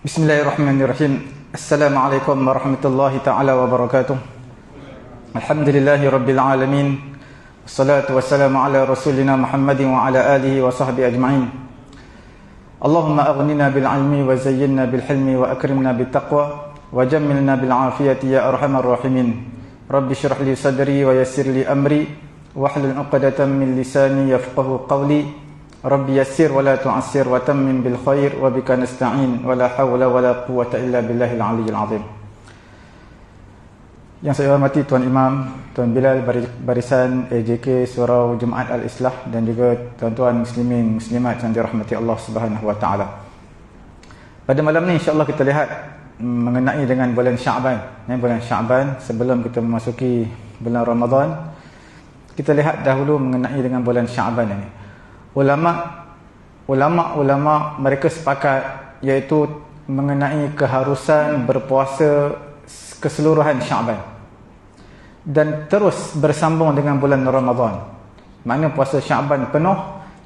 Bismillahirrahmanirrahim. Assalamualaikum warahmatullahi ta'ala wabarakatuh. Alhamdulillahi rabbil alamin. Wassalatu wassalamu ala rasulina Muhammadin wa ala alihi wa sahbihi ajma'in. Allahumma aghnina bil ilmi wa zayyinna bil hilmi wa akrimna bit taqwa wa jammilna bil afiyati ya arhamar rahimin. Rabbi shrah li sadri wa yassir li amri wahlul 'uqdatam min lisani yafqahu qawli. Rabbi yassir wa la tu'assir wa tammim bil khair wa bika nasta'in wa la hawla wa la quwwata illa billahil aliyyil azim. Yang saya hormati Tuan Imam, Tuan Bilal barisan AJK Surau Jumaat Al-Islah dan juga tuan-tuan muslimin muslimat yang dirahmati Allah Subhanahu wa taala. Pada malam ni insya-Allah kita lihat mengenai dengan bulan Syaban. Bulan Syaban sebelum kita memasuki bulan Ramadan. Kita lihat dahulu mengenai dengan bulan Syaban ini. Ulama mereka sepakat iaitu mengenai keharusan berpuasa keseluruhan Syaban dan terus bersambung dengan bulan Ramadan. Maknanya puasa Syaban penuh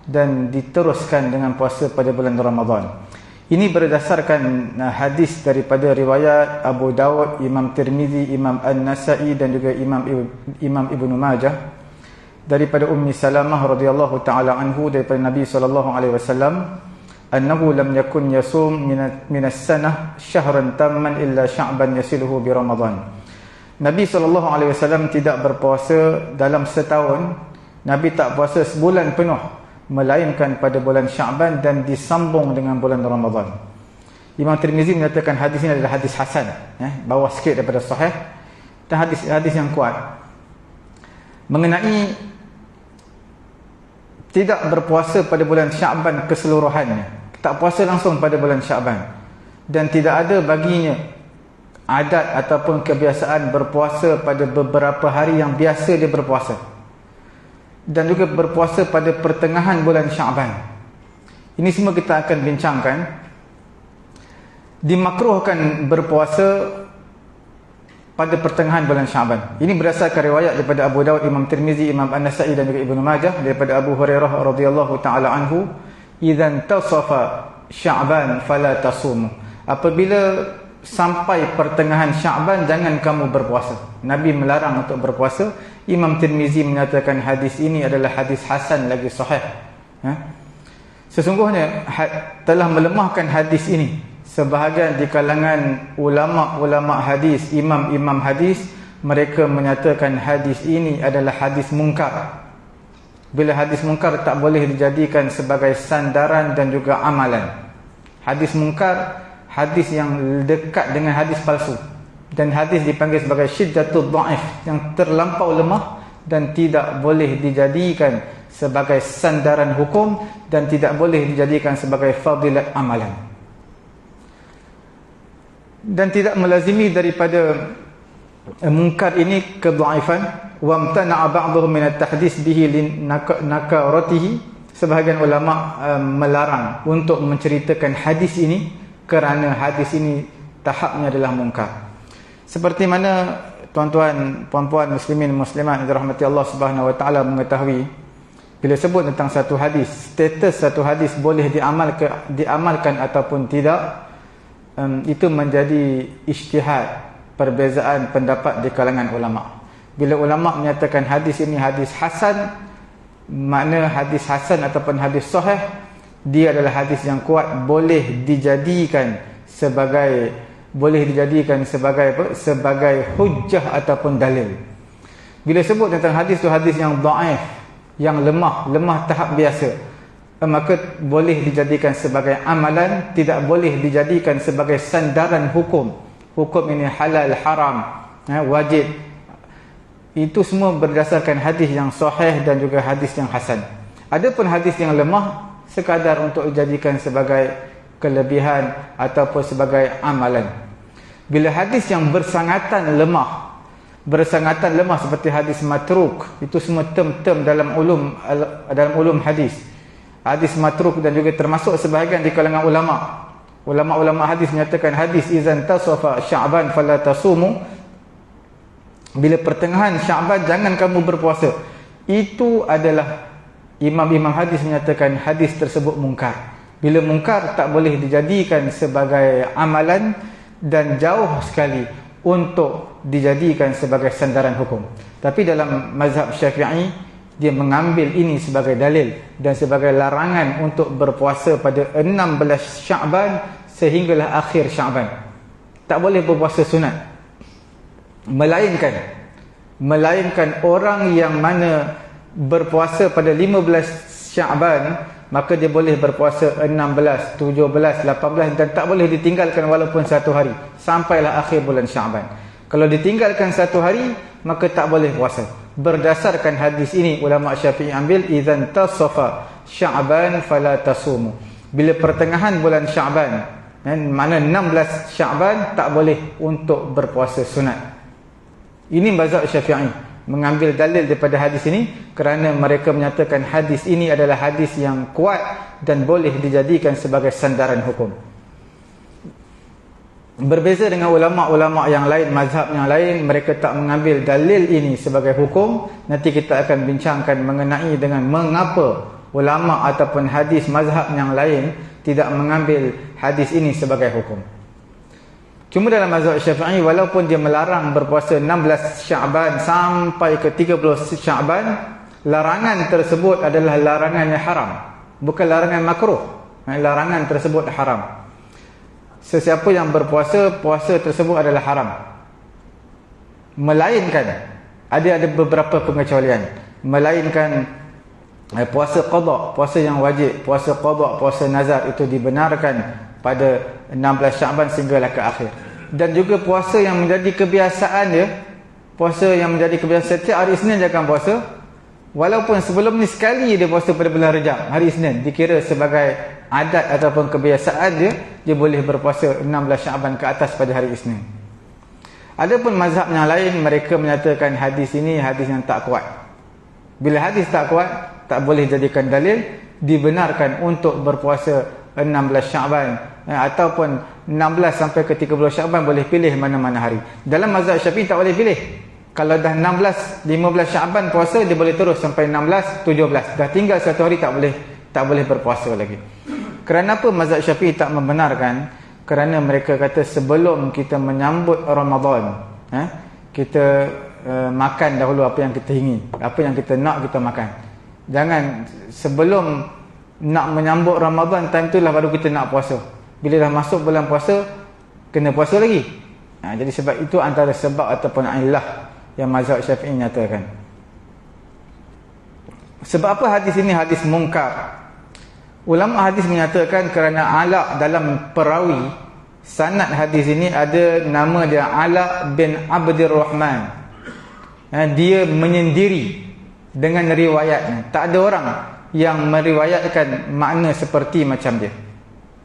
dan diteruskan dengan puasa pada bulan Ramadan. Ini berdasarkan hadis daripada riwayat Abu Dawud, Imam Tirmizi, Imam An-Nasa'i dan juga Imam Ibnu Majah daripada Ummi Salamah radhiyallahu taala anhu daripada Nabi sallallahu alaihi wasallam annahu lam yakun yasum min as-sanah syahran tamman illa sya'ban yasiluhu bi Ramadan. Nabi sallallahu alaihi wasallam tidak berpuasa dalam setahun, Nabi tak puasa sebulan penuh melainkan pada bulan Sya'ban dan disambung dengan bulan Ramadan. Imam Tirmizi menyatakan hadis ini adalah hadis hasan, bawah sikit daripada sahih dan hadis yang kuat. Mengenai tidak berpuasa pada bulan Sya'ban keseluruhannya, tak puasa langsung pada bulan Sya'ban, dan tidak ada baginya adat ataupun kebiasaan berpuasa pada beberapa hari yang biasa dia berpuasa, dan juga berpuasa pada pertengahan bulan Sya'ban. Ini semua kita akan bincangkan. Dimakruhkan berpuasa pada pertengahan bulan Syaban. Ini berdasarkan riwayat daripada Abu Dawud, Imam Tirmizi, Imam An-Nasa'i dan juga Ibnu Majah daripada Abu Hurairah radhiyallahu taala anhu, "Idzan tasafa Sya'ban fala tasumu." Apabila sampai pertengahan Sya'ban jangan kamu berpuasa. Nabi melarang untuk berpuasa. Imam Tirmizi menyatakan hadis ini adalah hadis hasan lagi sahih. Sesungguhnya telah melemahkan hadis ini sebahagian di kalangan ulama-ulama hadis, imam-imam hadis, mereka menyatakan hadis ini adalah hadis mungkar. Bila hadis mungkar tak boleh dijadikan sebagai sandaran dan juga amalan. Hadis mungkar, hadis yang dekat dengan hadis palsu, dan hadis dipanggil sebagai syiddatul dhaif, yang terlampau lemah dan tidak boleh dijadikan sebagai sandaran hukum dan tidak boleh dijadikan sebagai fadilat amalan. Dan tidak melazimi daripada mungkar ini kedhaifan. Wa amtana'a ba'dhum min at-tahdits bihi linakaratihi. Sebahagian ulama melarang untuk menceritakan hadis ini kerana hadis ini tahapnya adalah mungkar. Seperti mana tuan-tuan, puan-puan muslimin muslimat yang dirahmati Allah Subhanahu wa taala mengetahui, bila sebut tentang satu hadis, status satu hadis boleh diamalkan ataupun tidak, itu menjadi ijtihad, perbezaan pendapat di kalangan ulama. Bila ulama menyatakan hadis ini hadis hasan, makna hadis hasan ataupun hadis sahih, dia adalah hadis yang kuat, boleh dijadikan sebagai sebagai hujjah ataupun dalil. Bila sebut tentang hadis tu hadis yang dhaif, yang lemah tahap biasa, maka boleh dijadikan sebagai amalan, tidak boleh dijadikan sebagai sandaran hukum. Hukum ini halal, haram, wajib. Itu semua berdasarkan hadis yang sahih dan juga hadis yang hasan. Adapun hadis yang lemah sekadar untuk dijadikan sebagai kelebihan ataupun sebagai amalan. Bila hadis yang bersangatan lemah seperti hadis matruk, itu semua term-term dalam ulum hadis. Hadis matruk dan juga termasuk sebahagian di kalangan ulama hadis menyatakan hadis izan tasafa Sya'ban fala tasumu, bila pertengahan Sya'ban jangan kamu berpuasa. Itu adalah imam-imam hadis menyatakan hadis tersebut mungkar. Bila mungkar tak boleh dijadikan sebagai amalan dan jauh sekali untuk dijadikan sebagai sandaran hukum. Tapi dalam mazhab Syafi'i, dia mengambil ini sebagai dalil dan sebagai larangan untuk berpuasa pada 16 Sya'ban sehinggalah akhir Sya'ban. Tak boleh berpuasa sunat. Melainkan orang yang mana berpuasa pada 15 Sya'ban, maka dia boleh berpuasa 16, 17, 18 dan tak boleh ditinggalkan walaupun satu hari sampailah akhir bulan Sya'ban. Kalau ditinggalkan satu hari, maka tak boleh puasa. Berdasarkan hadis ini, ulama Syafi'i ambil idzan tasafa Sya'ban fala tasumu. Bila pertengahan bulan Sya'ban, mana 16 Sya'ban, tak boleh untuk berpuasa sunat. Ini mazhab Syafi'i mengambil dalil daripada hadis ini kerana mereka menyatakan hadis ini adalah hadis yang kuat dan boleh dijadikan sebagai sandaran hukum. Berbeza dengan ulama-ulama yang lain, mazhab yang lain, mereka tak mengambil dalil ini sebagai hukum. Nanti kita akan bincangkan mengenai dengan mengapa ulama ataupun hadis mazhab yang lain tidak mengambil hadis ini sebagai hukum. Cuma dalam mazhab Syafi'i, walaupun dia melarang berpuasa 16 Sya'ban sampai ke 30 Sya'ban, larangan tersebut adalah larangan yang haram, bukan larangan makruh. Larangan tersebut haram. Sesiapa yang berpuasa, puasa tersebut adalah haram. Melainkan ada beberapa pengecualian. Melainkan puasa qada, puasa yang wajib, puasa qada, puasa nazar itu dibenarkan pada 16 Sya'ban sehinggalah ke akhir. Dan juga puasa yang menjadi kebiasaan dia, puasa yang menjadi kebiasaan setiap hari Isnin dia akan puasa, walaupun sebelum ni sekali dia puasa pada bulan Rejab, hari Isnin dikira sebagai adat ataupun kebiasaan dia, dia boleh berpuasa 16 Sya'ban ke atas pada hari Isnin. Adapun mazhab yang lain, mereka menyatakan hadis ini hadis yang tak kuat. Bila hadis tak kuat, tak boleh jadikan dalil, dibenarkan untuk berpuasa 16 Sya'ban ataupun 16 sampai ke 30 Sya'ban, boleh pilih mana-mana hari. Dalam mazhab Syafi'i tak boleh pilih. Kalau dah 16, 15 Sya'ban puasa, dia boleh terus sampai 16, 17. Dah tinggal satu hari tak boleh berpuasa lagi. Kerana apa mazhab Syafi'i tak membenarkan? Kerana mereka kata sebelum kita menyambut Ramadan, kita makan dahulu apa yang kita ingin, apa yang kita nak kita makan. Jangan sebelum nak menyambut Ramadan, time itulah baru kita nak puasa. Bila dah masuk bulan puasa, kena puasa lagi. Jadi sebab itu antara sebab ataupun illah yang mazhab Syafi'i nyatakan. Sebab apa hadis ini hadis mungkar? Ulama hadis menyatakan kerana Ala dalam perawi sanad hadis ini ada nama dia Ala bin Abdurrahman. Dia menyendiri dengan riwayatnya. Tak ada orang yang meriwayatkan makna seperti macam dia.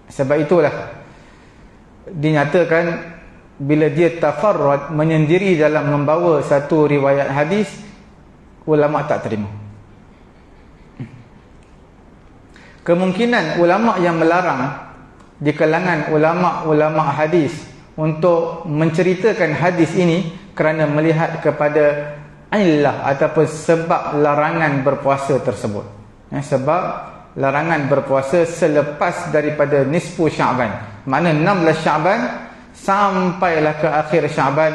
Sebab itulah dinyatakan bila dia tafarrad, menyendiri dalam membawa satu riwayat hadis, ulama tak terima. Kemungkinan ulama yang melarang di kalangan ulama-ulama hadis untuk menceritakan hadis ini kerana melihat kepada illah ataupun sebab larangan berpuasa tersebut. Sebab larangan berpuasa selepas daripada nisfu Sya'ban, mana 16 Sya'ban sampailah ke akhir Sya'ban,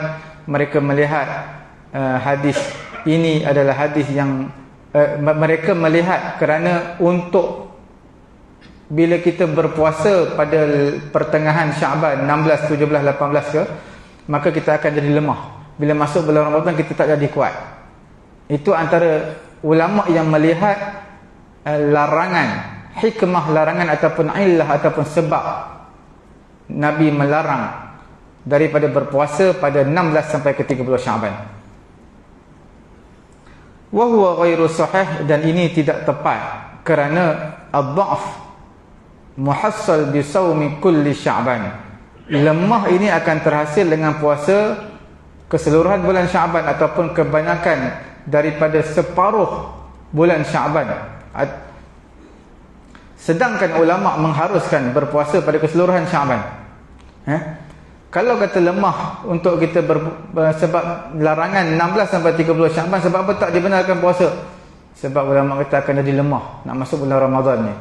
mereka melihat hadis ini adalah hadis yang mereka melihat kerana untuk bila kita berpuasa pada pertengahan Sya'ban 16, 17, 18 ke, maka kita akan jadi lemah. Bila masuk bulan Ramadan kita tak jadi kuat. Itu antara ulama yang melihat larangan, hikmah larangan ataupun illah ataupun sebab Nabi melarang daripada berpuasa pada 16 sampai ke 30 Sya'ban. Wa huwa ghairu sahih, dan ini tidak tepat kerana ad-dha'f muhassal bi shaumi kulli Sya'ban. Lemah ini akan terhasil dengan puasa keseluruhan bulan Sya'ban ataupun kebanyakan daripada separuh bulan Sya'ban. Sedangkan ulama mengharuskan berpuasa pada keseluruhan Sya'ban. Kalau kata lemah untuk kita sebab larangan 16 sampai 30 Sya'ban, sebab apa tak dibenarkan puasa? Sebab ulama kata akan jadi lemah nak masuk bulan Ramadan ni.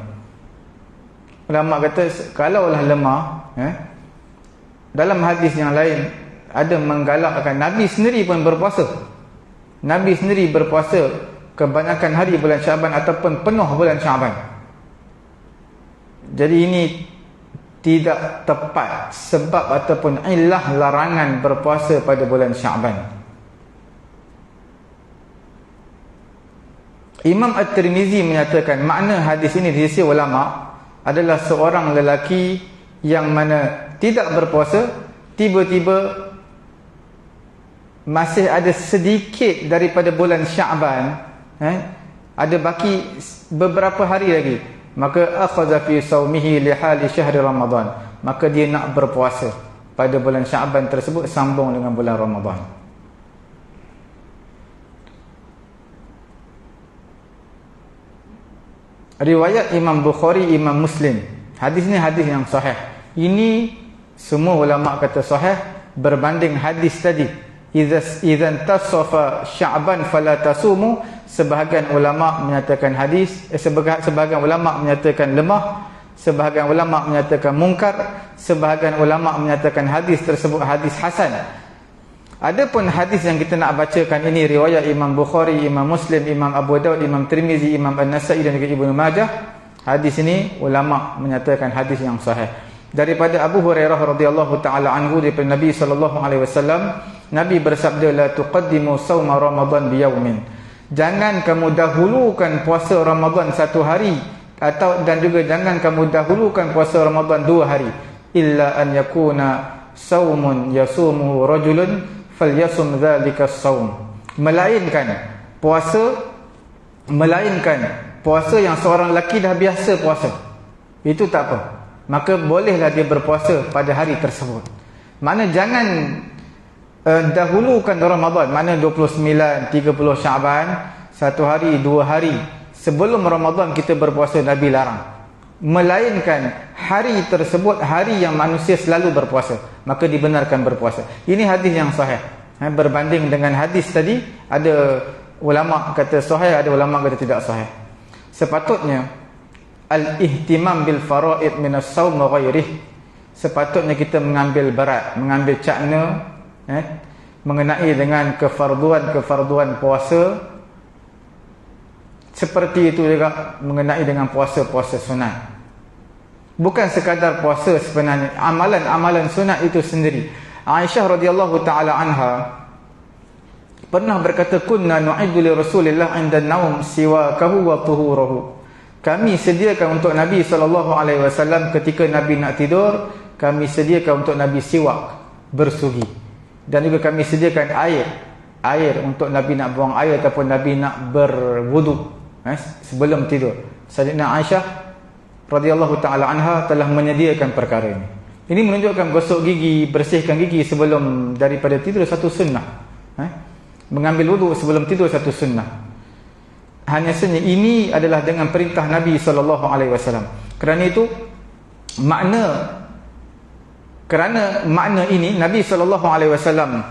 ulama kata kalaulah lemah, dalam hadis yang lain ada menggalakkan, Nabi sendiri pun berpuasa. Nabi sendiri berpuasa kebanyakan hari bulan Syaban ataupun penuh bulan Syaban. Jadi ini tidak tepat sebab ataupun illah larangan berpuasa pada bulan Syaban. Imam At-Tirmizi menyatakan makna hadis ini di sisi ulama adalah seorang lelaki yang mana tidak berpuasa, tiba-tiba masih ada sedikit daripada bulan Syaban, ada baki beberapa hari lagi, maka akhadha fi saumihi li hali syahri Ramadan, maka dia nak berpuasa pada bulan Syaban tersebut sambung dengan bulan Ramadan. Riwayat Imam Bukhari, Imam Muslim, hadis ni hadis yang sahih. Ini semua ulama kata sahih berbanding hadis tadi, idzan tasafa Sya'ban fala tasumu. Sebahagian ulama menyatakan hadis, sebahagian ulama menyatakan lemah, sebahagian ulama menyatakan mungkar, sebahagian ulama menyatakan hadis tersebut hadis hasan. Adapun hadis yang kita nak bacakan ini riwayat Imam Bukhari, Imam Muslim, Imam Abu Daud, Imam Tirmizi, Imam An-Nasai dan juga Ibnu Majah. Hadis ini ulama menyatakan hadis yang sahih. Daripada Abu Hurairah radhiyallahu taala anhu, daripada Nabi sallallahu alaihi wasallam, Nabi bersabda, la tuqaddimu shauma Ramadan biyaumin. Jangan kamu dahulukan puasa Ramadan satu hari, dan juga jangan kamu dahulukan puasa Ramadan 2 hari, illa an yakuna saumun yasumuhu rajulun falyasum dzalika as-saum. Melainkan puasa yang seorang lelaki dah biasa puasa, itu tak apa, maka bolehlah dia berpuasa pada hari tersebut. Mana jangan dahulukan Ramadan, mana 29, 30 Syaban, 1 hari, 2 hari sebelum Ramadan kita berpuasa, Nabi larang. Melainkan hari tersebut hari yang manusia selalu berpuasa, maka dibenarkan berpuasa. Ini hadis yang sahih. Berbanding dengan hadis tadi, ada ulama kata sahih, ada ulama kata tidak sahih. Sepatutnya al-ihtimam bil faraid min as-shaum wa ghairih. Sepatutnya kita mengambil berat, mengambil cakna mengenai dengan kefarduan puasa. Seperti itu juga mengenai dengan puasa-puasa sunat. Bukan sekadar puasa sebenarnya, amalan-amalan sunat itu sendiri. Aisyah radhiyallahu taala anha pernah berkata, kunna nu'iddu li Rasulillah 'inda an-naum siwakahu wa tuhurahu. Kami sediakan untuk Nabi SAW ketika Nabi nak tidur, kami sediakan untuk Nabi siwak, bersugi, dan juga kami sediakan air untuk Nabi nak buang air ataupun Nabi nak berwuduk sebelum tidur. Sayyidina Aisyah radhiyallahu taala anha telah menyediakan perkara ini. Ini menunjukkan gosok gigi, bersihkan gigi sebelum daripada tidur satu sunnah. Mengambil wuduk sebelum tidur satu sunnah. Hanya saja ini adalah dengan perintah Nabi SAW. Kerana itu makna ini Nabi SAW,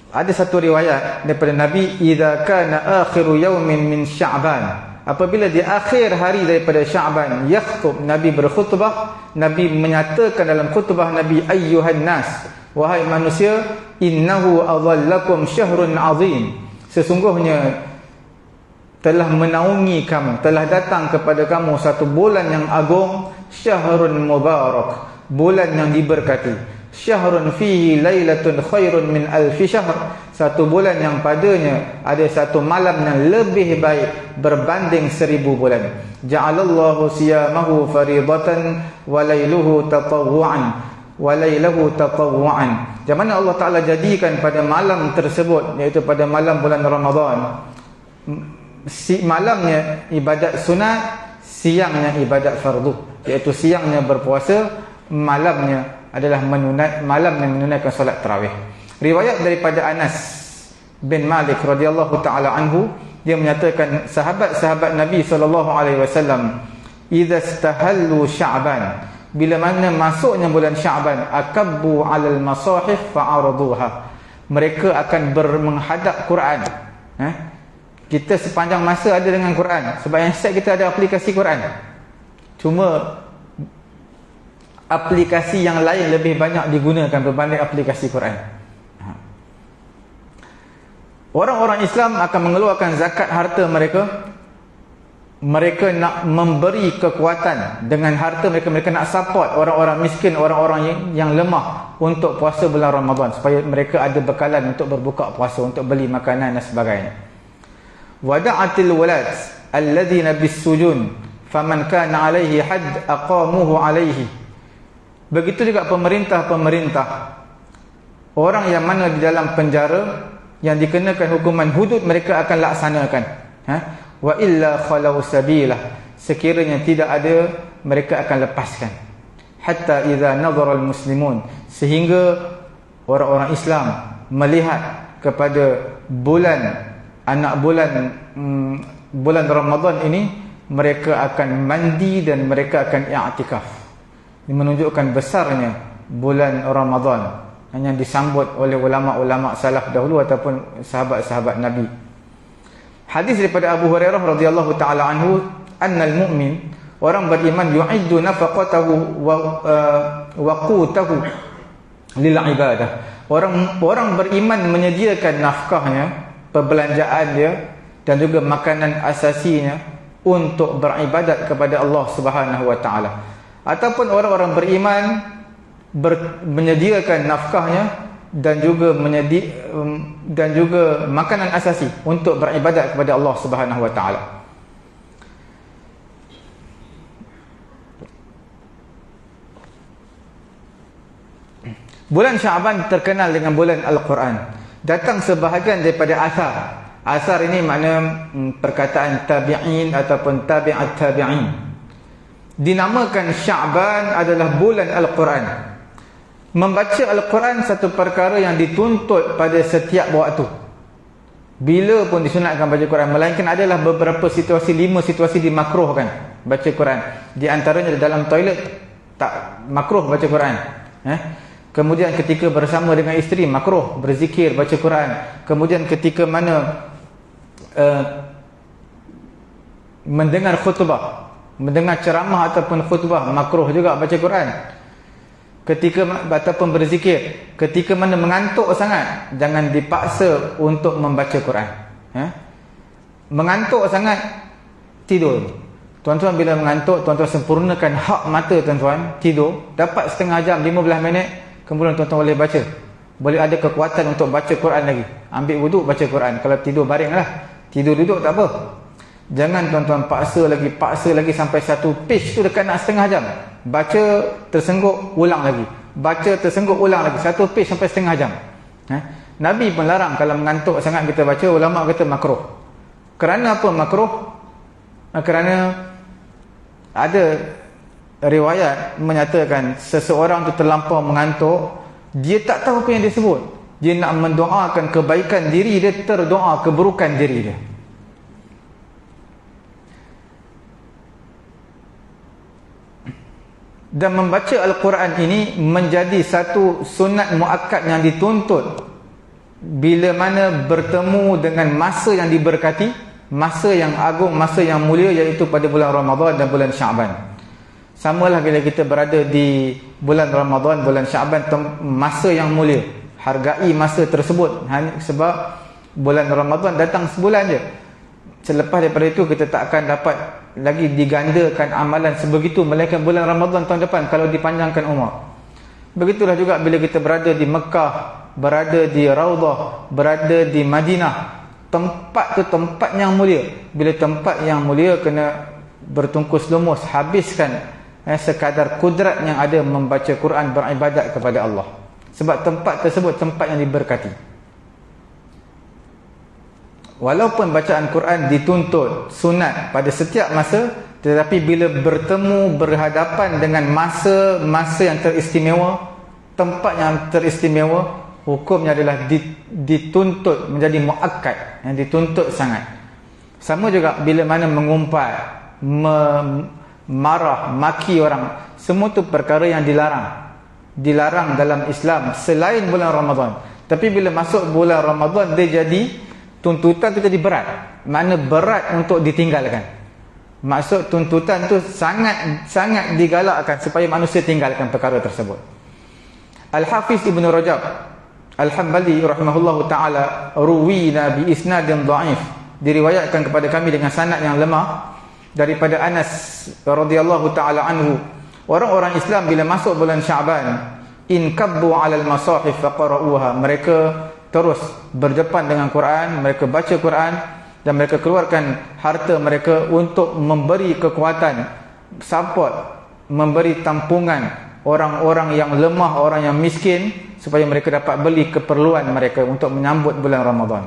ada satu riwayat daripada Nabi, idza kana akhiru yaumin min Sya'ban, apabila di akhir hari daripada Sya'ban, yakhutub, Nabi berkhutbah. Nabi menyatakan dalam khutbah Nabi, ayyuhan nas, wahai manusia, innahu adhallakum syahrun azim, sesungguhnya telah menaungi kamu, telah datang kepada kamu satu bulan yang agung, syahrun mubarak, bulan yang diberkati, syahrun fihi lailatun khairun min alfi syahr, satu bulan yang padanya ada satu malam yang lebih baik berbanding 1000 bulan. Ja'alallahu siyamahu faridatan wa lailuhu tatawwu'an. Di mana Allah Ta'ala jadikan pada malam tersebut, iaitu pada malam bulan Ramadan, malamnya ibadat sunat, siangnya ibadat fardu, iaitu siangnya berpuasa, malamnya adalah menunaikan solat tarawih. Riwayat daripada Anas bin Malik radhiyallahu taala anhu, dia menyatakan sahabat-sahabat Nabi SAW, idza istahallu Sya'ban, bila mana masuknya bulan Sya'ban, akabbu 'alal masahif fa'araduha, mereka akan menghadap Quran. Kita sepanjang masa ada dengan Quran, sebab yang set kita ada aplikasi Quran. Cuma aplikasi yang lain lebih banyak digunakan berbanding aplikasi Quran. Orang-orang Islam akan mengeluarkan zakat harta mereka. Mereka nak memberi kekuatan dengan harta mereka. Mereka nak support orang-orang miskin, orang-orang yang lemah untuk puasa bulan Ramadan, supaya mereka ada bekalan untuk berbuka puasa, untuk beli makanan dan sebagainya. Wada'atil walad alladhina bis-sujun faman kana 'alaihi hadd aqamuhu 'alaihi. Begitu juga pemerintah-pemerintah, orang yang mana di dalam penjara yang dikenakan hukuman hudud, mereka akan laksanakan. Wa illa khalau sabilah, sekiranya tidak ada, mereka akan lepaskan. Hatta idza nadhara al-muslimun, sehingga orang-orang Islam melihat kepada anak bulan Ramadan ini, mereka akan mandi dan mereka akan i'tikaf. Ini menunjukkan besarnya bulan Ramadan yang disambut oleh ulama-ulama salaf dahulu ataupun sahabat-sahabat Nabi. Hadis daripada Abu Hurairah radhiyallahu taala anhu, annal mu'min, orang beriman, yu'iddu nafaqatahu wa qutahu lil ibadah. Orang beriman menyediakan nafkahnya, perbelanjaan dia, dan juga makanan asasinya untuk beribadat kepada Allah Subhanahu wa taala. Ataupun orang-orang beriman menyediakan nafkahnya dan juga makanan asasi untuk beribadat kepada Allah Subhanahu wa taala. Bulan Syaban terkenal dengan bulan Al-Quran. Datang sebahagian daripada asar. Asar ini makna perkataan tabi'in ataupun tabi'at tabi'in. Dinamakan Syaban adalah bulan Al-Quran. Membaca Al-Quran satu perkara yang dituntut pada setiap waktu. Bila pun disunatkan baca Quran, melainkan adalah beberapa situasi, 5 situasi dimakruhkan baca Quran. Di antaranya dalam toilet tak makruh baca Quran. Kemudian ketika bersama dengan isteri makruh berzikir baca Quran. Kemudian ketika mana mendengar khutbah, mendengar ceramah ataupun khutbah, makruh juga baca Quran. Ketika ataupun berzikir, ketika mana mengantuk sangat, jangan dipaksa untuk membaca Quran. Mengantuk sangat, tidur. Tuan-tuan bila mengantuk, tuan-tuan sempurnakan hak mata tuan-tuan, tidur, dapat setengah jam, 15 minit, kemudian tuan-tuan boleh baca. Boleh ada kekuatan untuk baca Quran lagi. Ambil wuduk, baca Quran. Kalau tidur baringlah. Tidur duduk tak apa. Jangan tuan-tuan paksa lagi sampai satu page tu dekat nak setengah jam. Baca, tersengguk, ulang lagi. Baca, tersengguk, ulang lagi. Satu page sampai setengah jam. Nabi pun larang kalau mengantuk sangat kita baca. Ulama kata makruh. Kerana apa makruh? Kerana ada riwayat menyatakan seseorang tu terlampau mengantuk, dia tak tahu apa yang dia sebut. Dia nak mendoakan kebaikan diri dia, terdoa keburukan diri dia. Dan membaca Al-Quran ini menjadi satu sunat muakkad yang dituntut bila mana bertemu dengan masa yang diberkati, masa yang agung, masa yang mulia, iaitu pada bulan Ramadan dan bulan Syaban. Samalah bila kita berada di bulan Ramadan, bulan Syaban, masa yang mulia. Hargai masa tersebut, sebab bulan Ramadan datang sebulan je. Selepas daripada itu kita tak akan dapat lagi digandakan amalan sebegitu, melainkan bulan Ramadan tahun depan kalau dipanjangkan umur. Begitulah juga bila kita berada di Mekah, berada di Raudah, berada di Madinah. Tempat tu tempat yang mulia. Bila tempat yang mulia, kena bertungkus lumus, habiskan sekadar kudrat yang ada membaca Quran, beribadat kepada Allah. Sebab tempat tersebut tempat yang diberkati. Walaupun bacaan Quran dituntut sunat pada setiap masa, tetapi bila bertemu, berhadapan dengan masa yang teristimewa, tempat yang teristimewa, hukumnya adalah dituntut menjadi muakkad, yang dituntut sangat. Sama juga bila mana mengumpat, marah, maki orang, semua tu perkara yang dilarang dalam Islam selain bulan Ramadan. Tapi bila masuk bulan Ramadan, dia jadi tuntutan tu jadi berat. Makna berat untuk ditinggalkan. Maksud tuntutan tu sangat digalakkan supaya manusia tinggalkan perkara tersebut. Al-Hafiz Ibn Rajab Al-Hambali rahimahullahu ta'ala, ruwina bi isnadin dha'if, diriwayatkan kepada kami dengan sanad yang lemah daripada Anas radhiyallahu ta'ala anhu, orang-orang Islam bila masuk bulan Sya'ban, in kabbu 'alal masahif faqra'uha, mereka terus berdepan dengan Quran, mereka baca Quran, dan mereka keluarkan harta mereka untuk memberi kekuatan, support, memberi tampungan orang-orang yang lemah, orang yang miskin, supaya mereka dapat beli keperluan mereka untuk menyambut bulan Ramadan.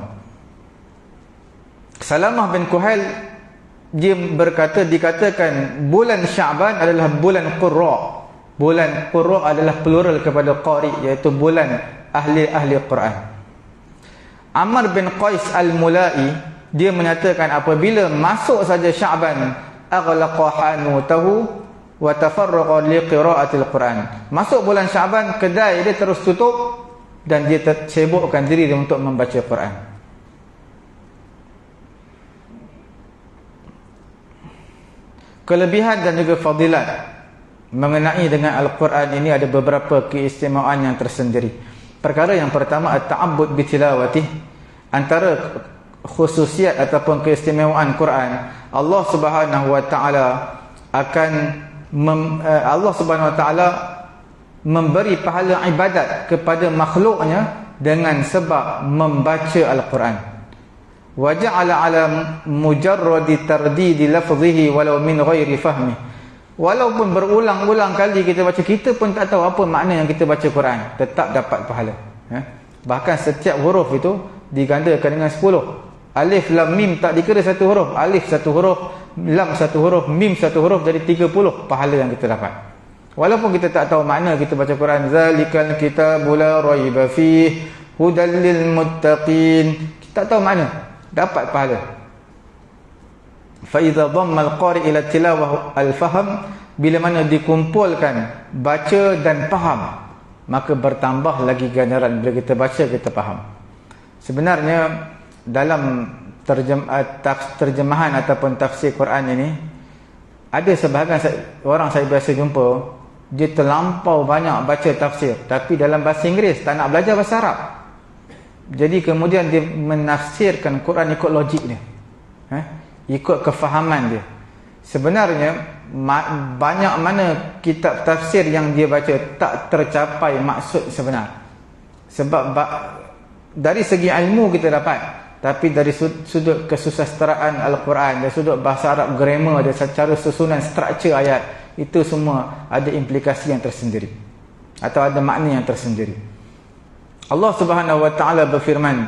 Salamah bin Kuhail, dia berkata, dikatakan bulan Sya'ban adalah bulan Qurra. Bulan Qurra adalah plural kepada Qari, iaitu bulan ahli-ahli Quran. Amr bin Qais al-Mulai, dia menyatakan apabila masuk saja Sya'ban, aghlaqa hanutahu wa tafarraqa liqira'atil Quran. Masuk bulan Sya'ban, kedai dia terus tutup dan dia sibukkan diri dia untuk membaca Quran. Kelebihan dan juga fadilat mengenai dengan Al-Quran ini ada beberapa keistimewaan yang tersendiri. Perkara yang pertama, at-ta'abbud bi tilawatih. Antara khususiat ataupun keistimewaan Quran, Allah Subhanahu wa taala akan Allah Subhanahu wa taala memberi pahala ibadat kepada makhluknya dengan sebab membaca Al-Quran. Wa ja'ala 'ala mujarradi tardidi lafzihi walau min ghairi fahmi. Walaupun berulang-ulang kali kita baca, kita pun tak tahu apa makna yang kita baca Quran, tetap dapat pahala. Bahkan setiap huruf itu digandakan dengan 10. Alif, lam, mim tak dikira satu huruf. Alif satu huruf, lam satu huruf, mim satu huruf, jadi 30 pahala yang kita dapat. Walaupun kita tak tahu makna kita baca Quran. Zalikal kitabu la raiba fihi hudal lil muttaqin. Kita tak tahu makna, dapat pahala. Fa idza dhamma al-qari ila tilawah al-fahm, bila mana dikumpulkan baca dan faham, maka bertambah lagi ganjaran. Bila kita baca, kita faham. Sebenarnya dalam terjemahan ataupun tafsir Quran ini, ada sebahagian orang saya biasa jumpa, dia terlampau banyak baca tafsir, tapi dalam bahasa Inggeris, tak nak belajar bahasa Arab. Jadi kemudian dia menafsirkan Quran ikut logik dia, ikut kefahaman dia. Sebenarnya banyak mana kitab tafsir yang dia baca tak tercapai maksud sebenar. Sebab dari segi ilmu kita dapat, tapi dari sudut kesusasteraan Al-Quran, dari sudut bahasa Arab, grammar dia, secara susunan struktur ayat, itu semua ada implikasi yang tersendiri atau ada makna yang tersendiri. Allah Subhanahu wa taala berfirman,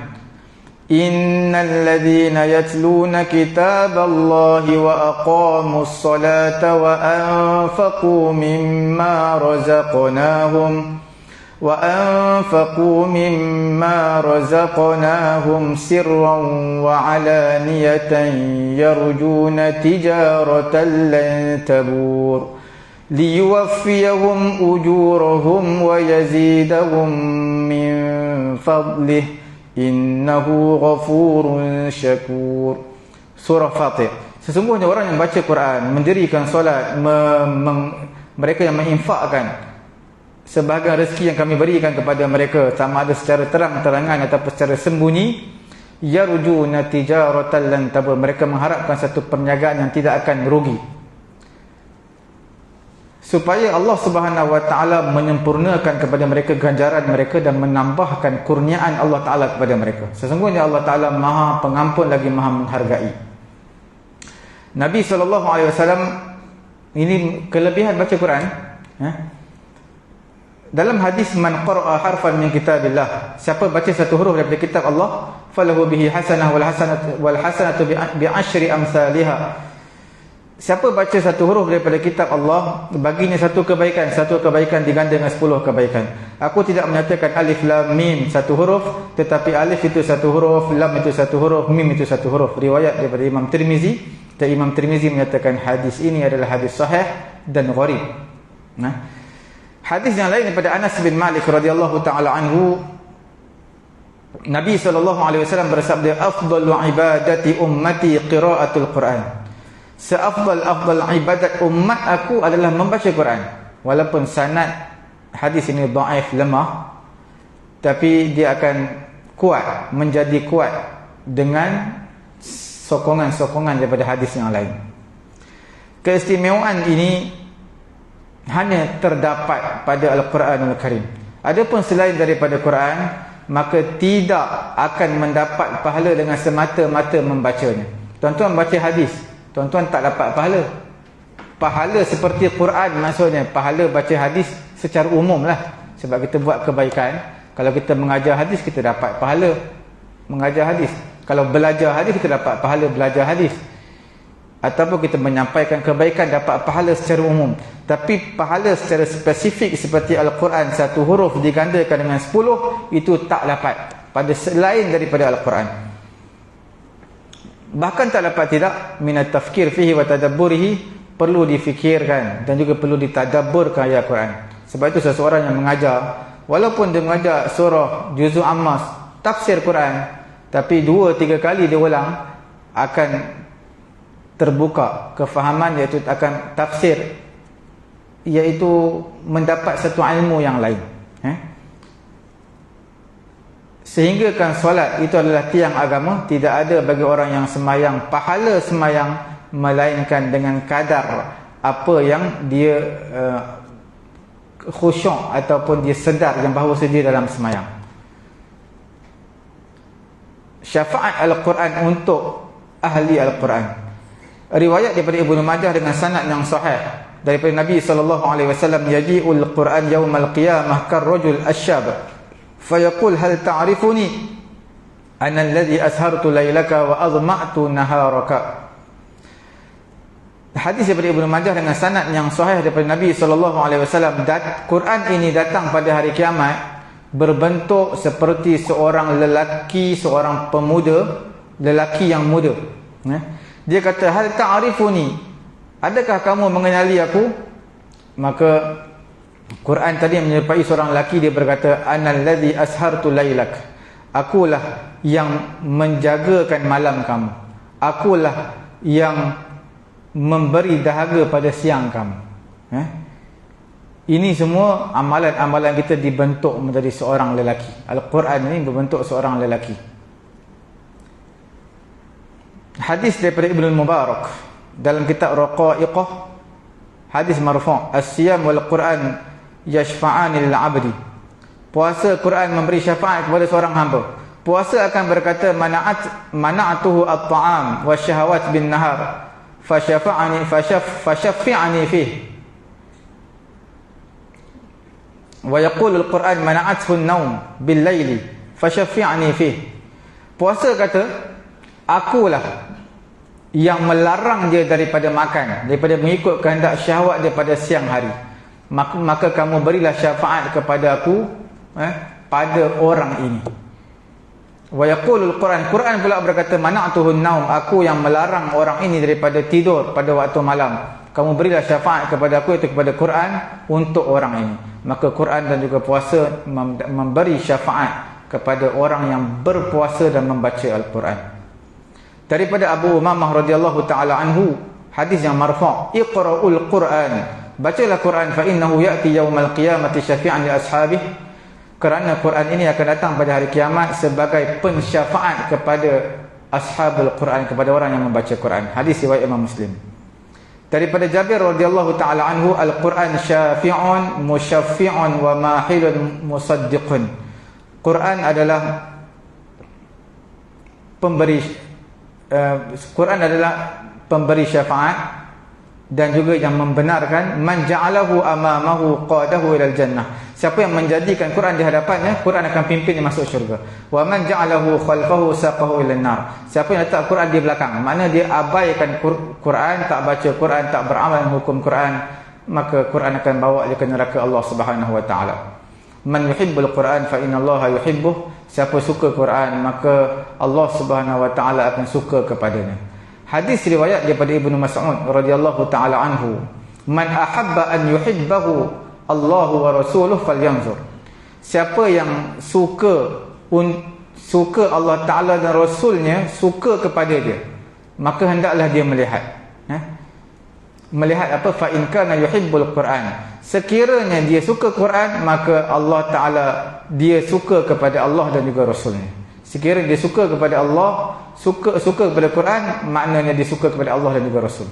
innal ladzina yatluna kitaballahi wa aqamus salata wa anfaqu mimma razaqnahum sirran wa alaniyatan yarjuna tijaratan lan tabur liyuwaffiyahum ujurahum wa yazidahum min fadlih innahu ghafurun syakur. Surah Fatir. Sesungguhnya orang yang baca Quran, mendirikan solat, mereka yang menginfakkan sebahagian rezeki yang kami berikan kepada mereka, sama ada secara terang-terangan ataupun secara sembunyi, yarjuna tijaratan lan tabur, mereka mengharapkan satu perniagaan yang tidak akan merugi, supaya Allah Subhanahu wa taala menyempurnakan kepada mereka ganjaran mereka dan menambahkan kurniaan Allah taala kepada mereka. Sesungguhnya Allah taala Maha Pengampun lagi Maha menghargai. Nabi SAW, ini kelebihan baca Quran, dalam hadis, man qara'a harfan min kitabillah, siapa baca satu huruf daripada kitab Allah, falahu bihi hasanah wal hasanatu bi asyri amsalihha. Siapa baca satu huruf daripada kitab Allah, baginya satu kebaikan diganda dengan 10 kebaikan. Aku tidak menyatakan alif lam mim satu huruf, tetapi alif itu satu huruf, lam itu satu huruf, mim itu satu huruf. Riwayat daripada Imam Tirmizi, dan Imam Tirmizi menyatakan hadis ini adalah hadis sahih dan gharib. Hadis yang lain daripada Anas bin Malik radhiyallahu taala anhu, Nabi SAW bersabda, afdalu ibadati ummati qiraatul Quran. seafdal ibadat umat aku adalah membaca Quran. Walaupun sanad hadis ini dhaif, lemah, tapi dia akan kuat, menjadi kuat dengan sokongan-sokongan daripada hadis yang lain. Keistimewaan ini hanya terdapat pada Al-Quranul Karim. Adapun selain daripada Quran, maka tidak akan mendapat pahala dengan semata-mata membacanya. Tuan-tuan baca hadis, tuan-tuan tak dapat pahala. Pahala seperti Quran, maksudnya pahala baca hadis secara umum lah. Sebab kita buat kebaikan. Kalau kita mengajar hadis, kita dapat pahala mengajar hadis. Kalau belajar hadis, kita dapat pahala belajar hadis. Ataupun kita menyampaikan kebaikan, dapat pahala secara umum. Tapi pahala secara spesifik seperti Al-Quran, satu huruf digandakan dengan 10, itu tak dapat pada selain daripada Al-Quran. Bahkan tak dapat tidak minat tafkir fihi wa tadabburihi, perlu difikirkan dan juga perlu ditadabburkan ayat Quran. Sebab itu seseorang yang mengajar, walaupun dia mengajar surah juz'u ammas, tafsir Quran, tapi 2-3 kali dia ulang, akan terbuka kefahaman, iaitu akan tafsir, iaitu mendapat satu ilmu yang lain. Sehingga kan solat itu adalah tiang agama. Tidak ada bagi orang yang semayang pahala semayang, melainkan dengan kadar apa yang dia khusyuk ataupun dia sedar yang bahawa dia dalam semayang. Syafaat Al-Quran untuk ahli Al-Quran. Riwayat daripada Ibnu Majah dengan sanad yang sahih daripada Nabi SAW, yaji'ul Quran yaumal qiyamah karrajul asyab fayaqul hal ta'rifuni ana alladhi ashartu laylaka wa adma'tu naharaka. Hadis daripada Ibnu Majah dengan sanad yang sahih daripada Nabi SAW, Quran ini datang pada hari kiamat berbentuk seperti seorang lelaki, seorang pemuda, lelaki yang muda. Dia kata, hal ta'rifuni, adakah kamu mengenali aku? Maka Quran tadi menyerupai seorang lelaki, dia berkata, anal ladzi ashartu lailak, akulah yang menjagakan malam kamu, akulah yang memberi dahaga pada siang kamu. Ini semua amalan-amalan kita dibentuk menjadi seorang lelaki. Al-Quran ini berbentuk seorang lelaki. Hadis daripada Ibnu Mubarak dalam kitab Raqaiqah, hadis marfu', as-siyam wal Quran yashfa'ani lil 'abdi. Puasa Quran memberi syafaat kepada seorang hamba. Puasa akan berkata, mana'atuhu at-ta'am wa syahawat bin nahar fashaffi'ani fihi. Wa yaqulu al-Quran mana'athu an-nawm bil laili fashaffi'ani fihi. Puasa kata, akulah yang melarang dia daripada makan, daripada mengikut kehendak syahwat daripada siang hari. Maka kamu berilah syafaat kepada aku pada orang ini. Wa yaqulul Quran, Quran pula berkata, mana'tuhun naum, aku yang melarang orang ini daripada tidur pada waktu malam. Kamu berilah syafaat kepada aku, itu kepada Quran, untuk orang ini. Maka Quran dan juga puasa memberi syafaat kepada orang yang berpuasa dan membaca Al-Quran. Daripada Abu Umamah radhiyallahu taala anhu, hadis yang marfu', iqra'ul Quran, bacalah Quran, fa innahu ya'ti yaumal qiyamati syafi'an li ashabihi, kerana Quran ini akan datang pada hari kiamat sebagai pensyafaat kepada ashabul Quran, kepada orang yang membaca Quran. Hadis riwayat Imam Muslim. Daripada Jabir radhiyallahu taala anhu, al-Quran syafi'un musyaffi'un wa mahilun musaddiqun. Quran adalah Quran adalah pemberi syafaat dan juga yang membenarkan. Man ja'alahu amamahu qadahu ilal jannah. Siapa yang menjadikan Quran di hadapannya, Quran akan pimpin dia masuk syurga. Wa man ja'alahu khalfahu saqahu ilan nar. Siapa yang letak Quran di belakang, makna dia abaikan Quran, tak baca Quran, tak beramal dengan hukum Quran, maka Quran akan bawa dia ke neraka Allah Subhanahu wa taala. Man yuhibbul Quran fa innallaha yuhibbuh. Siapa suka Quran, maka Allah Subhanahu wa taala akan suka kepadanya. Hadis riwayat daripada Ibnu Mas'ud radhiyallahu taala anhu, man ahabba an yuhibbahu Allahu wa rasuluhu falyanzur. Siapa yang suka Allah taala dan rasulnya suka kepada dia, maka hendaklah dia melihat. melihat apa, fa in kana yuhibbul Quran, sekiranya dia suka Quran, maka Allah Taala, dia suka kepada Allah dan juga Rasulnya. Sekiranya dia suka kepada Allah, suka kepada Quran, maknanya dia suka kepada Allah dan juga Rasul.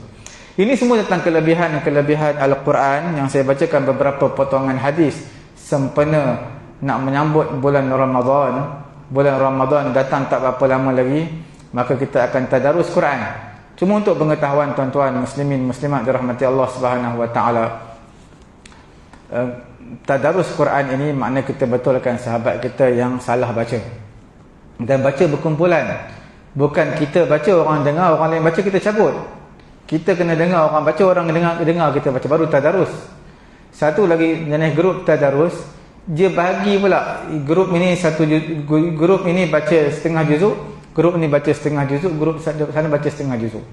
Ini semua tentang kelebihan Al-Quran yang saya bacakan beberapa potongan hadis sempena nak menyambut bulan Ramadan. Bulan Ramadan datang tak berapa lama lagi, maka kita akan tadarus Quran. Cuma untuk pengetahuan tuan-tuan muslimin muslimat dirahmati Allah Subhanahu wa taala, tadarus Quran ini makna kita betulkan sahabat kita yang salah baca. Dan baca berkumpulan. Bukan kita baca, orang dengar, orang lain baca, kita cabut. Kita kena dengar orang baca, orang dengar kita baca, baru tadarus. Satu lagi jenis grup tadarus, dia bahagi pula. Grup ini grup ini baca setengah juzuk, grup ni baca setengah juzuk, grup sana baca setengah juzuk.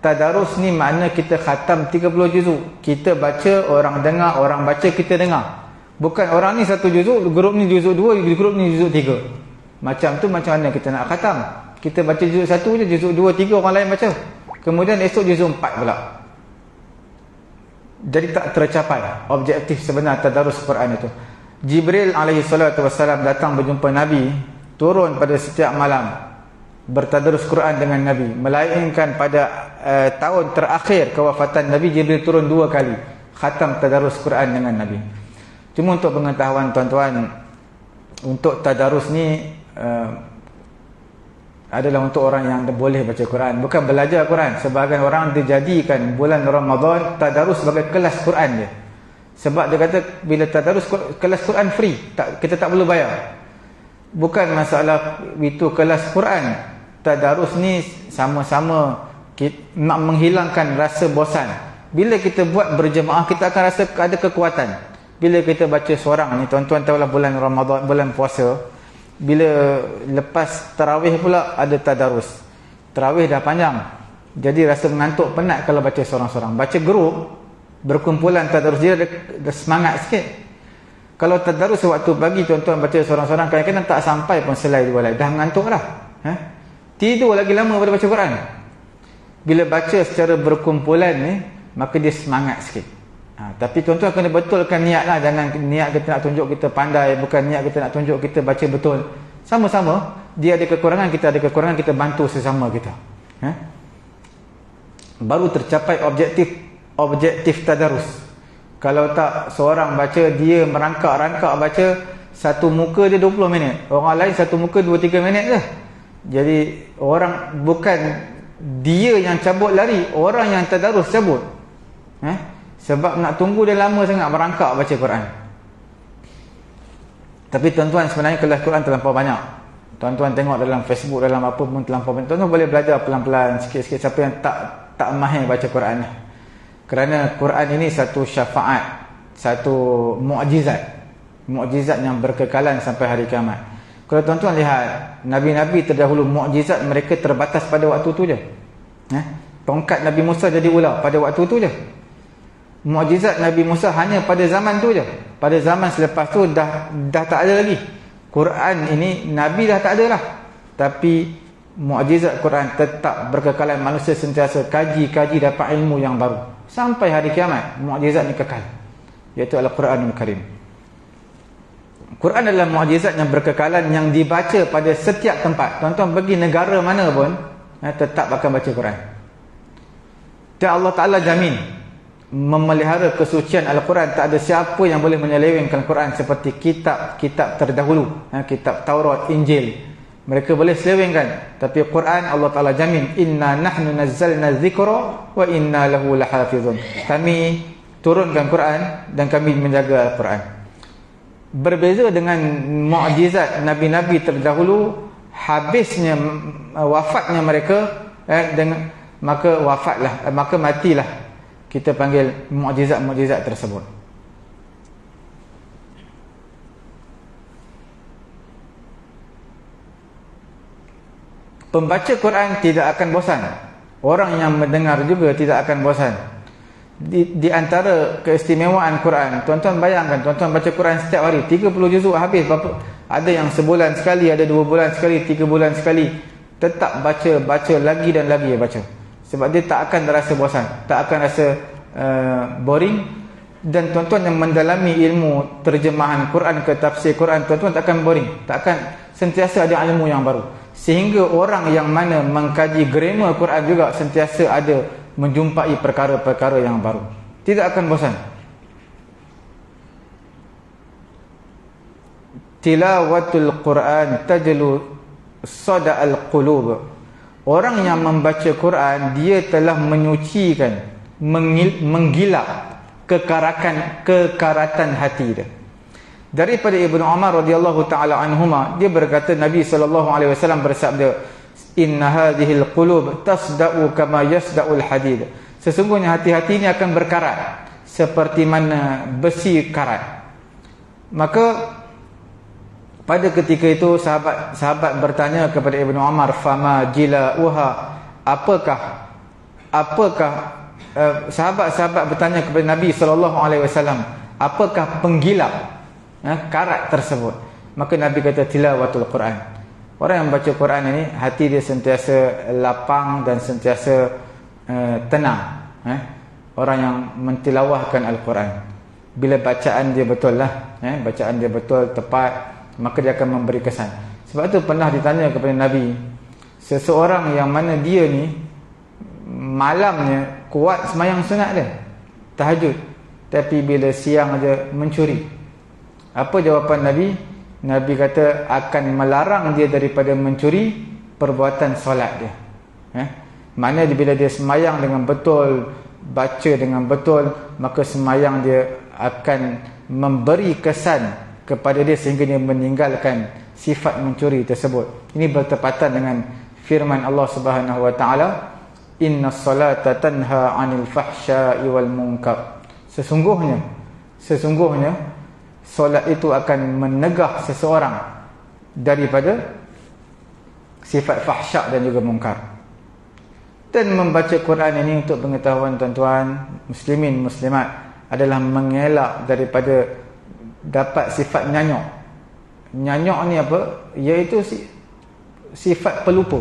Tadarus ni makna kita khatam 30 juzuk. Kita baca, orang dengar, orang baca, kita dengar. Bukan orang ni satu juzuk, grup ni juzuk 2, grup ni juzuk 3. Macam tu macam mana kita nak khatam? Kita baca juzuk 1 je, juzuk 2, 3 orang lain baca. Kemudian esok juzuk 4 pula. Jadi tak tercapai objektif sebenar tadarus Quran itu. Jibril alaihi salatu wassalam datang berjumpa Nabi, turun pada setiap malam bertadarus Quran dengan Nabi. Melainkan pada tahun terakhir kewafatan Nabi, Jibril turun 2 kali khatam tadarus Quran dengan Nabi. Cuma untuk pengetahuan tuan-tuan, untuk tadarus ni adalah untuk orang yang boleh baca Quran, bukan belajar Quran. Sebahagian orang dijadikan bulan Ramadan tadarus sebagai kelas Quran dia. Sebab dia kata bila tadarus kelas Quran free, kita tak perlu bayar. Bukan masalah itu kelas Quran. Tadarus ni sama-sama nak menghilangkan rasa bosan. Bila kita buat berjemaah, kita akan rasa ada kekuatan. Bila kita baca seorang ni, tuan-tuan tahulah bulan Ramadan, bulan puasa, bila lepas tarawih pula ada tadarus. Tarawih dah panjang, jadi rasa mengantuk, penat kalau baca seorang-seorang. Baca grup, berkumpulan tadarus, dia ada semangat sikit. Kalau tadarus waktu pagi, tuan-tuan baca seorang-seorang, kadang-kadang tak sampai pun selai 2 lagi, dah mengantuk dah. Tidur lagi lama pada baca Quran. Bila baca secara berkumpulan ni, maka dia semangat sikit. Tapi tuan-tuan kena betulkan niat lah. Jangan niat kita nak tunjuk kita pandai, bukan niat kita nak tunjuk kita baca betul. Sama-sama, dia ada kekurangan, kita ada kekurangan, kita bantu sesama kita. Baru tercapai objektif tadarus. Kalau tak, seorang baca, dia merangkak-rangkak baca, satu muka dia 20 minit, orang lain satu muka 2-3 minit je. Jadi orang, bukan dia yang cabut lari, orang yang tadarus cabut. Sebab nak tunggu dia lama sangat merangkak baca Quran. Tapi tuan-tuan, sebenarnya kelas Quran terlampau banyak. Tuan-tuan tengok dalam Facebook, dalam apa pun terlampau banyak. Tuan-tuan boleh belajar pelan-pelan, sikit-sikit, siapa yang tak mahir baca Quran. Kerana Quran ini satu syafaat, satu mukjizat yang berkekalan sampai hari kiamat. Kalau tuan-tuan lihat, Nabi-Nabi terdahulu, mukjizat mereka terbatas pada waktu tu je. Tongkat Nabi Musa jadi ular pada waktu tu je. Mukjizat Nabi Musa hanya pada zaman tu je. Pada zaman selepas tu dah tak ada lagi. Quran ini Nabi dah tak ada lah. Tapi mukjizat Quran tetap berkekalan. Manusia sentiasa kaji dapat ilmu yang baru sampai hari kiamat. Mukjizat ni kekal, iaitu Al-Quranul Karim. Quran adalah mukjizat yang berkekalan, yang dibaca pada setiap tempat. Tuan-tuan pergi negara mana pun, tetap akan baca Quran. Dan Allah Ta'ala jamin memelihara kesucian Al-Quran. Tak ada siapa yang boleh menyelewengkan Quran seperti kitab terdahulu, kitab Taurat, Injil. Mereka boleh selewengkan, tapi Quran Allah Ta'ala jamin, inna nahnu nazzalna dzikra wa inna lahu lahafizun. Kami turunkan Quran dan kami menjaga Al-Quran. Berbeza dengan mukjizat Nabi-Nabi terdahulu, habisnya wafatnya mereka, maka matilah, kita panggil mukjizat tersebut. Pembaca Quran tidak akan bosan. Orang yang mendengar juga tidak akan bosan. Di antara keistimewaan Quran, tuan-tuan bayangkan, tuan-tuan baca Quran setiap hari 30 juzuk habis. Ada yang sebulan sekali, ada 2 bulan sekali, 3 bulan sekali. Tetap baca lagi dan lagi baca. Sebab dia tak akan rasa bosan, tak akan rasa boring. Dan tuan-tuan yang mendalami ilmu terjemahan Quran ke tafsir Quran, tuan-tuan tak akan boring, tak akan, sentiasa ada ilmu yang baru. Sehingga orang yang mana mengkaji grammar Quran juga sentiasa ada menjumpai perkara-perkara yang baru, tidak akan bosan. Tilawatul Quran tajlu sada'al qulub. Orang yang membaca Quran, dia telah menyucikan, menggilap kekaratan hati dia. Daripada Ibnu Umar radhiyallahu taala anhuma, dia berkata Nabi sallallahu alaihi wasallam bersabda, inna hadhil qulub tasda'u kama yasda'ul hadid. Sesungguhnya hati-hati ini akan berkarat seperti mana besi karat. Maka pada ketika itu sahabat bertanya kepada Ibnu Umar, fama jila'uha, apakah sahabat-sahabat bertanya kepada Nabi sallallahu alaihi wasallam, apakah penggilap karat tersebut? Maka Nabi kata, tilawatul Quran. Orang yang baca Quran ini, hati dia sentiasa lapang dan sentiasa tenang. Orang yang mentilawahkan Al-Quran, bila bacaan dia betul lah, bacaan dia betul, tepat, maka dia akan memberi kesan. Sebab tu pernah ditanya kepada Nabi, seseorang yang mana dia ni malamnya kuat semayang sunat dia, tahajud, tapi bila siang aja mencuri. Apa jawapan Nabi? Nabi kata akan melarang dia daripada mencuri perbuatan solat dia. Mana bila dia semayang dengan betul, baca dengan betul, maka semayang dia akan memberi kesan kepada dia sehingga dia meninggalkan sifat mencuri tersebut. Ini bertepatan dengan firman Allah Subhanahu wa taala, innas salata tanha 'anil fahsya'i wal munkar. Sesungguhnya solat itu akan menegah seseorang daripada sifat fahsya' dan juga mungkar. Dan membaca Quran ini, untuk pengetahuan tuan-tuan muslimin muslimat, adalah mengelak daripada dapat sifat nyanyok. Nyanyok ni apa? Iaitu sifat pelupa.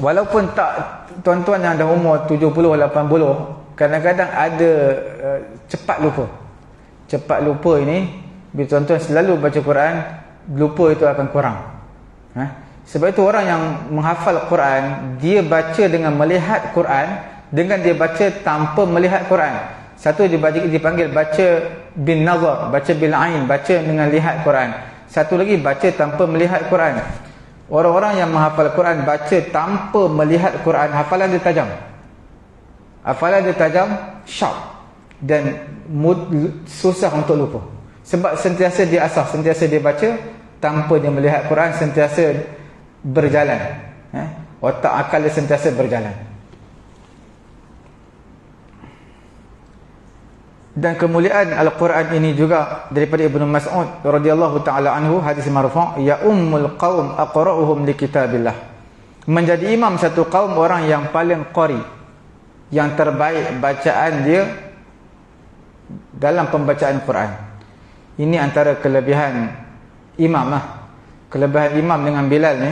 Walaupun tak, tuan-tuan yang dah umur 70, 80, kadang-kadang ada cepat lupa. Cepat lupa ini, bila tuan-tuan selalu baca Quran, lupa itu akan kurang. Sebab itu orang yang menghafal Quran, dia baca dengan melihat Quran, dengan dia baca tanpa melihat Quran. Satu dipanggil baca bin nazar, baca bil ain, baca dengan lihat Quran. Satu lagi baca tanpa melihat Quran. Orang-orang yang menghafal Quran baca tanpa melihat Quran, hafalan dia tajam. Hafalan dia tajam, sharp, dan susah untuk lupa. Sebab sentiasa dia asah, sentiasa dia baca tanpa dia melihat Quran, sentiasa berjalan. Otak akal dia sentiasa berjalan. Dan kemuliaan Al-Quran ini juga daripada Ibnu Mas'ud radhiyallahu taala anhu, hadis marfu', ya ummul qaum aqra'uhum li kitabillah. Menjadi imam satu kaum, orang yang paling qari, yang terbaik bacaan dia dalam pembacaan Quran. Ini antara kelebihan imam lah. Kelebihan imam dengan Bilal ni,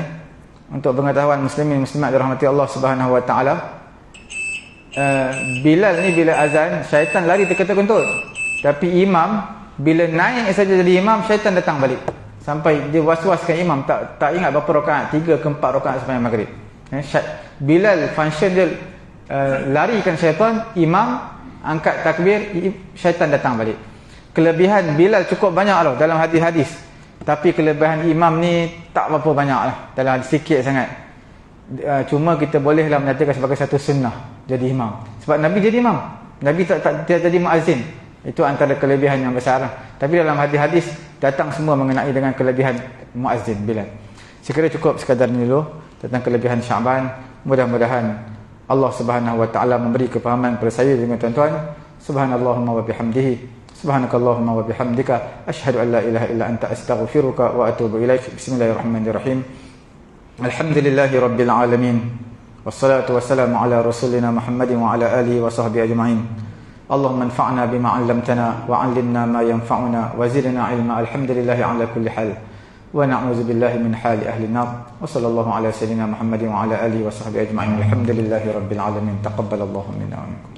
untuk pengetahuan muslimin muslimat dirahmati Allah Subhanahu wa taala, Bilal ni bila azan, syaitan lari terkentut-kentut. Tapi imam bila naik saja jadi imam, syaitan datang balik. Sampai dia was-waskan imam, tak ingat berapa rakaat, 3 ke 4 rakaat sembahyang maghrib. Bilal function dia larikan syaitan, imam angkat takbir, syaitan datang balik. Kelebihan Bilal cukup banyak lah dalam hadis-hadis. Tapi kelebihan imam ni tak berapa banyak lah, dalam sikit sangat. Cuma kita bolehlah menyatakan sebagai satu sunnah jadi imam. Sebab Nabi jadi imam, Nabi tak jadi muazzin. Itu antara kelebihan yang besar lah. Tapi dalam hadis-hadis datang semua mengenai dengan kelebihan muazzin Bilal. Sekiranya cukup sekadar ini dulu tentang kelebihan Sya'ban. Mudah-mudahan Allah Subhanahu wa taala memberi kefahaman kepada saya dengan tuan-tuan. Subhanallahumma wa bihamdihi, subhanakallahumma wa bihamdika, asyhadu an la ilaha illa anta, astaghfiruka wa atubu ilaik. Bismillahirrahmanirrahim. Alhamdulillahi rabbil alamin, wassalatu wassalamu ala rasulina Muhammadin wa ala alihi wa sahbihi ajma'in. Allahumma anfa'na bima 'allamtana wa 'allimna ma yanfa'una wa zidna 'ilma. Alhamdulillahi ala kulli hal. wa na'udzubillahi min hali ahli an-nar. Wa sallallahu ala sayyidina Muhammadin wa ala alihi wa sahbihi ajma'in. Alhamdulillahi rabbil alamin. Taqabbalallahu minna wa minkum.